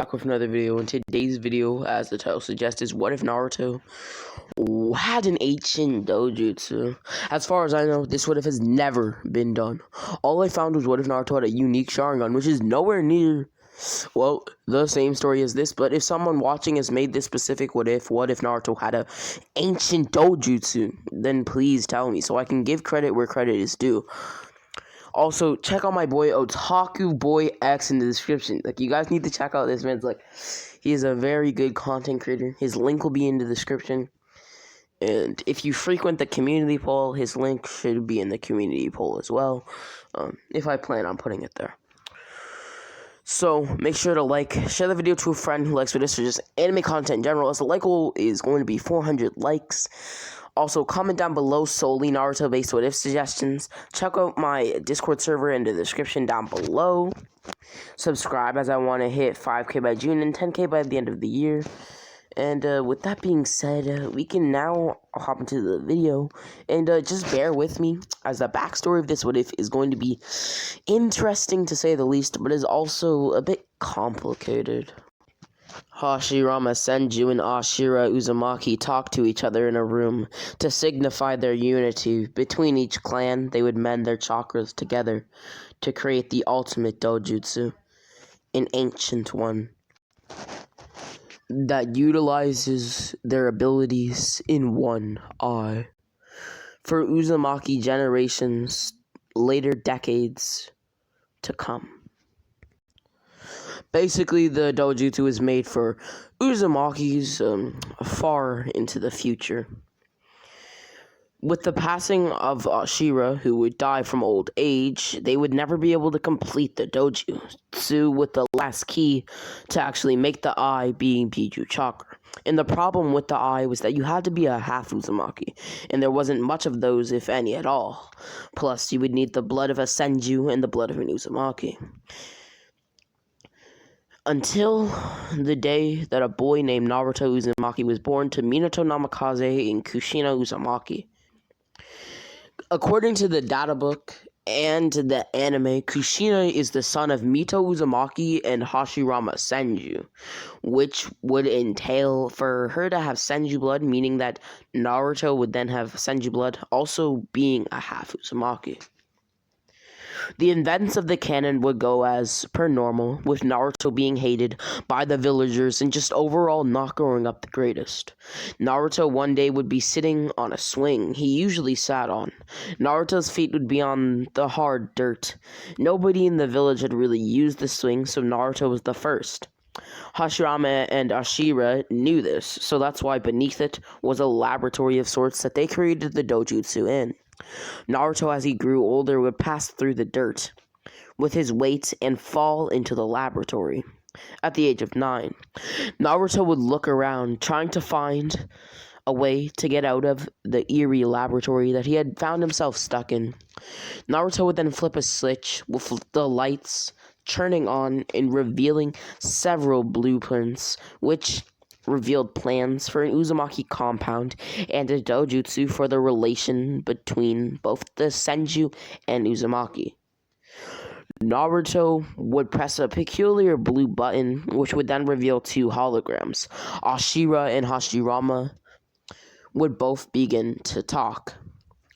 back with another video. In today's video, as the title suggests, is what if Naruto had an ancient dojutsu? As far as I know, this what if has never been done. All I found was what if Naruto had a unique Sharingan, which is nowhere near, well, the same story as this. But if someone watching has made this specific what if Naruto had a ancient dojutsu, then please tell me so I can give credit where credit is due. Also, check out my boy Otaku Boy X in the description. Like, you guys need to check out this man's, he is a very good content creator. His link will be in the description. And if you frequent the community poll, his link should be in the community poll as well. If I plan on putting it there. So, make sure to share the video to a friend who likes videos or just anime content in general, as the like goal is going to be 400 likes. Also, comment down below solely Naruto-based what-if suggestions. Check out my Discord server in the description down below. Subscribe, as I want to hit 5K by June and 10K by the end of the year. And with that being said, we can now hop into the video. And just bear with me, as the backstory of this what-if is going to be interesting to say the least, but is also a bit complicated. Hashirama Senju and Ashira Uzumaki talked to each other in a room. To signify their unity between each clan, they would mend their chakras together to create the ultimate dojutsu, an ancient one that utilizes their abilities in one eye. For Uzumaki generations, later decades to come. Basically, the dojutsu is made for Uzumaki's far into the future. With the passing of Ashira, who would die from old age, they would never be able to complete the dojutsu with the last key to actually make the eye being Biju chakra. And the problem with the eye was that you had to be a half Uzumaki, and there wasn't much of those, if any at all. Plus, you would need the blood of a Senju and the blood of an Uzumaki. Until the day that a boy named Naruto Uzumaki was born to Minato Namikaze and Kushina Uzumaki. According to the data book and the anime, Kushina is the son of Mito Uzumaki and Hashirama Senju, which would entail for her to have Senju blood, meaning that Naruto would then have Senju blood, also being a half Uzumaki. The events of the canon would go as per normal, with Naruto being hated by the villagers and just overall not growing up the greatest. Naruto one day would be sitting on a swing he usually sat on. Naruto's feet would be on the hard dirt. Nobody in the village had really used the swing, so Naruto was the first. Hashirama and Ashira knew this, so that's why beneath it was a laboratory of sorts that they created the dojutsu in. Naruto, as he grew older, would pass through the dirt with his weight and fall into the laboratory. At the age of 9, Naruto would look around, trying to find a way to get out of the eerie laboratory that he had found himself stuck in. Naruto would then flip a switch with the lights turning on and revealing several blueprints, which revealed plans for an Uzumaki compound and a dojutsu for the relation between both the Senju and Uzumaki. Naruto would press a peculiar blue button, which would then reveal two holograms. Ashira and Hashirama would both begin to talk.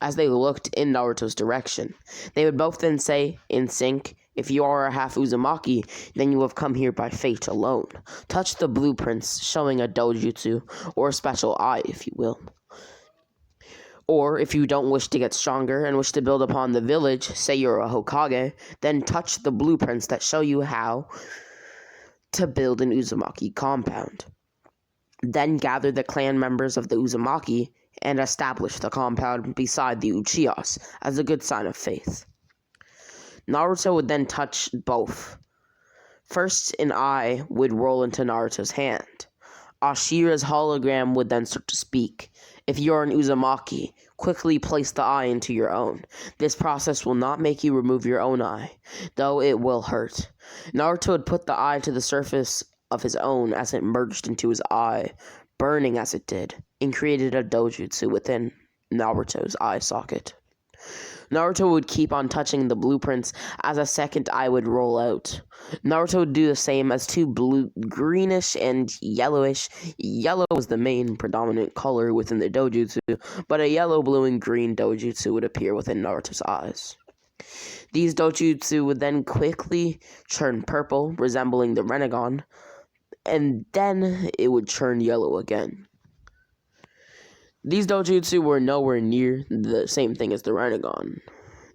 As they looked in Naruto's direction, they would both then say, in sync, "If you are a half Uzumaki, then you have come here by fate alone. Touch the blueprints showing a dojutsu, or a special eye, if you will. Or, if you don't wish to get stronger and wish to build upon the village, say you're a Hokage, then touch the blueprints that show you how to build an Uzumaki compound. Then gather the clan members of the Uzumaki and establish the compound beside the Uchihas as a good sign of faith." Naruto would then touch both. First, an eye would roll into Naruto's hand. Ashira's hologram would then start to speak. "If you're an Uzumaki, quickly place the eye into your own. This process will not make you remove your own eye, though it will hurt." Naruto would put the eye to the surface of his own as it merged into his eye, burning as it did, and created a dojutsu within Naruto's eye socket. Naruto would keep on touching the blueprints as a second eye would roll out. Naruto would do the same as two greenish and yellowish. Yellow was the main predominant color within the dojutsu, but a yellow, blue, and green dojutsu would appear within Naruto's eyes. These dojutsu would then quickly turn purple, resembling the Rinnegan, and then it would turn yellow again. These dojutsu were nowhere near the same thing as the Rinnegan.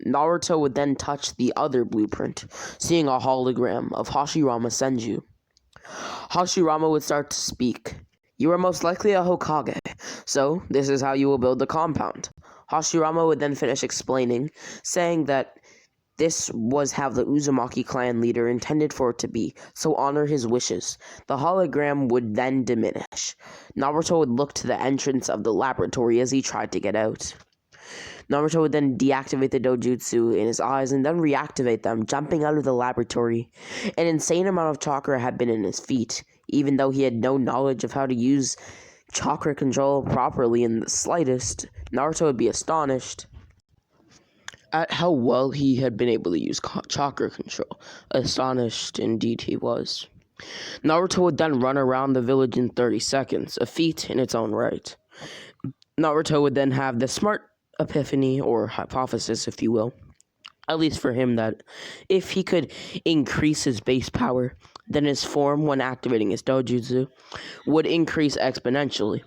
Naruto would then touch the other blueprint, seeing a hologram of Hashirama Senju. Hashirama would start to speak. "You are most likely a Hokage, so this is how you will build the compound." Hashirama would then finish explaining, saying that this was how the Uzumaki clan leader intended for it to be, so honor his wishes. The hologram would then diminish. Naruto would look to the entrance of the laboratory as he tried to get out. Naruto would then deactivate the dojutsu in his eyes and then reactivate them, jumping out of the laboratory. An insane amount of chakra had been in his feet, even though he had no knowledge of how to use chakra control properly in the slightest. Naruto would be astonished at how well he had been able to use chakra control. Astonished indeed he was. Naruto would then run around the village in 30 seconds, a feat in its own right. Naruto would then have the smart epiphany, or hypothesis if you will, at least for him, that if he could increase his base power, then his form when activating his dojutsu would increase exponentially.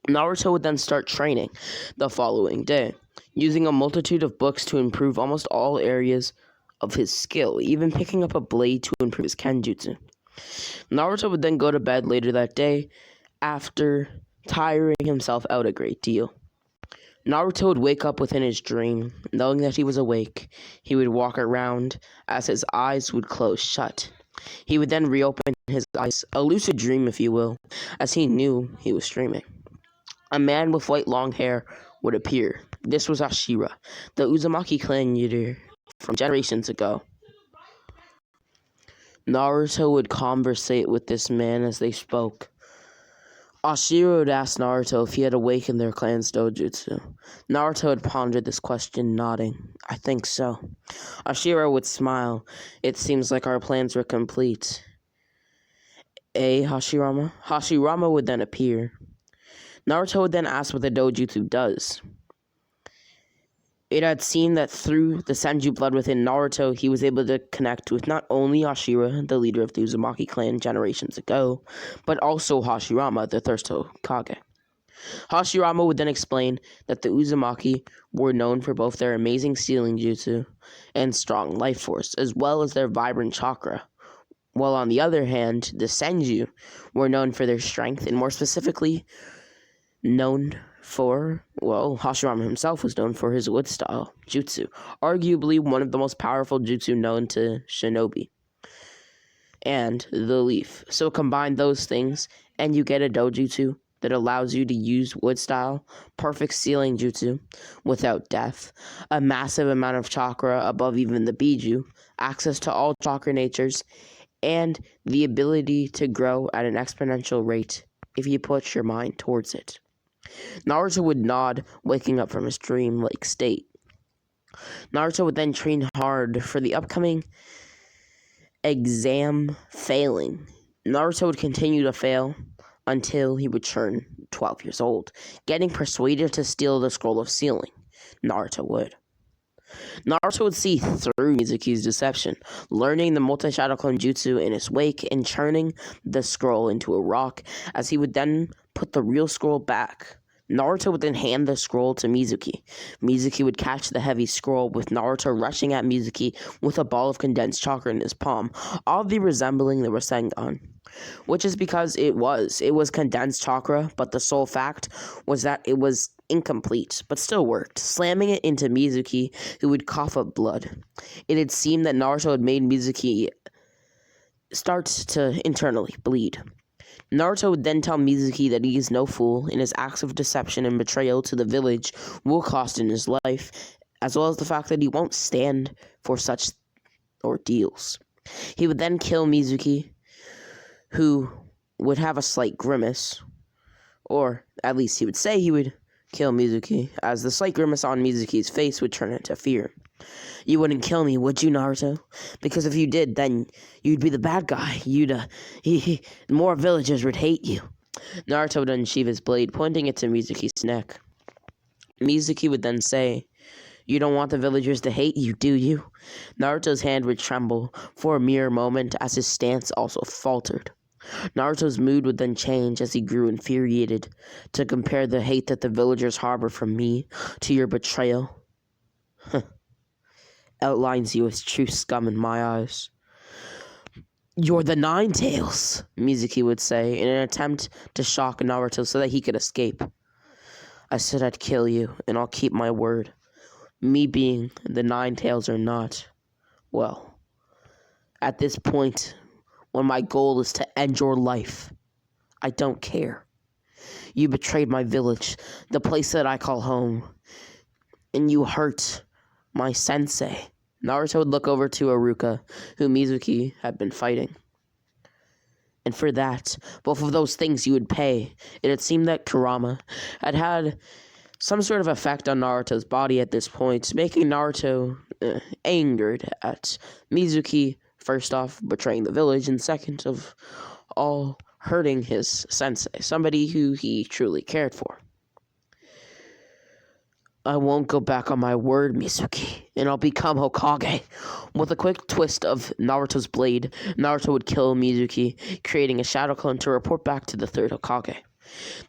Naruto would then start training the following day, using a multitude of books to improve almost all areas of his skill, even picking up a blade to improve his kenjutsu. Naruto would then go to bed later that day after tiring himself out a great deal. Naruto would wake up within his dream, knowing that he was awake. He would walk around as his eyes would close shut. He would then reopen his eyes, a lucid dream if you will, as he knew he was dreaming. A man with white long hair would appear. This was Ashira, the Uzumaki clan leader from generations ago. Naruto would conversate with this man as they spoke. Ashira would ask Naruto if he had awakened their clan's dojutsu. Naruto had pondered this question, nodding. "I think so." Ashira would smile. "It seems like our plans were complete." Hashirama? Hashirama would then appear. Naruto would then ask what the dojutsu does. It had seemed that through the Senju blood within Naruto, he was able to connect with not only Ashira, the leader of the Uzumaki clan generations ago, but also Hashirama, the third Hokage. Hashirama would then explain that the Uzumaki were known for both their amazing sealing jutsu and strong life force, as well as their vibrant chakra, while on the other hand, the Senju were known for their strength, and more specifically, Hashirama himself was known for his wood-style jutsu, arguably one of the most powerful jutsu known to shinobi, and the leaf. So combine those things, and you get a dojutsu that allows you to use wood-style, perfect sealing jutsu without death, a massive amount of chakra above even the Biju, access to all chakra natures, and the ability to grow at an exponential rate if you put your mind towards it. Naruto would nod, waking up from his dream-like state. Naruto would then train hard for the upcoming exam, failing. Naruto would continue to fail until he would turn 12 years old, getting persuaded to steal the scroll of sealing. Naruto would see through Mizuki's deception, learning the multi-shadow clone jutsu in his wake and turning the scroll into a rock, as he would then put the real scroll back. Naruto would then hand the scroll to Mizuki. Mizuki would catch the heavy scroll, with Naruto rushing at Mizuki with a ball of condensed chakra in his palm, oddly resembling the Rasengan. Which is because it was condensed chakra, but the sole fact was that it was incomplete, but still worked, slamming it into Mizuki, who would cough up blood. It had seemed that Naruto had made Mizuki start to internally bleed. Naruto would then tell Mizuki that he is no fool, and his acts of deception and betrayal to the village will cost him his life, as well as the fact that he won't stand for such ordeals. He would then kill Mizuki, who would have a slight grimace, or at least he would say he would kill Mizuki, as the slight grimace on Mizuki's face would turn into fear. You wouldn't kill me, would you, Naruto? Because if you did, then you'd be the bad guy. More villagers would hate you. Naruto would unsheath his blade, pointing it to Mizuki's neck. Mizuki would then say, "You don't want the villagers to hate you, do you?" Naruto's hand would tremble for a mere moment as his stance also faltered. Naruto's mood would then change as he grew infuriated to compare the hate that the villagers harbor from me to your betrayal. Outlines you as true scum in my eyes. "You're the Nine Tails," Mizuki would say in an attempt to shock Naruto so that he could escape. "I said I'd kill you, and I'll keep my word. Me being the Nine Tails or not, well, at this point, when my goal is to end your life, I don't care. You betrayed my village, the place that I call home, and you hurt my sensei." Naruto would look over to Iruka, who Mizuki had been fighting. "And for that, both of those things you would pay." It had seemed that Kurama had some sort of effect on Naruto's body at this point, making Naruto angered at Mizuki, first off, betraying the village, and second of all, hurting his sensei, somebody who he truly cared for. "I won't go back on my word, Mizuki, and I'll become Hokage." With a quick twist of Naruto's blade, Naruto would kill Mizuki, creating a shadow clone to report back to the third Hokage.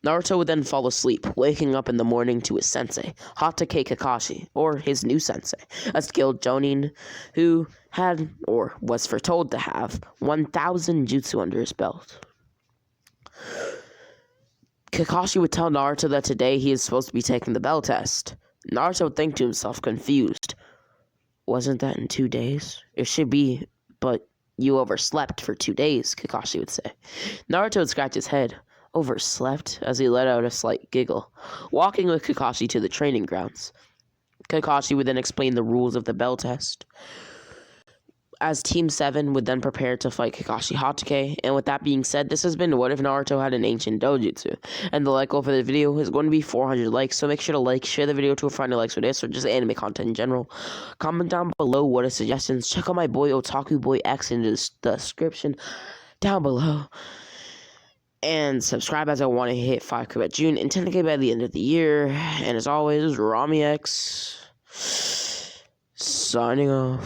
Naruto would then fall asleep, waking up in the morning to his sensei, Hatake Kakashi, or his new sensei, a skilled jonin who had, or was foretold to have, 1,000 jutsu under his belt. Kakashi would tell Naruto that today he is supposed to be taking the bell test. Naruto would think to himself, confused. "Wasn't that in 2 days? It should be, but you overslept for 2 days," Kakashi would say. Naruto would scratch his head. Overslept? As he let out a slight giggle. Walking with Kakashi to the training grounds, Kakashi would then explain the rules of the bell test, as Team 7 would then prepare to fight Kakashi Hatake. And with that being said, this has been What If Naruto Had an Ancient Dojutsu. And the like goal for the video is going to be 400 likes, so make sure to like, share the video to a friend who likes what it is, or just anime content in general. Comment down below what are suggestions. Check out my boy Otaku Boy X in the description down below. And subscribe, as I want to hit 5K by June and 10K by the end of the year. And as always, Rami X signing off.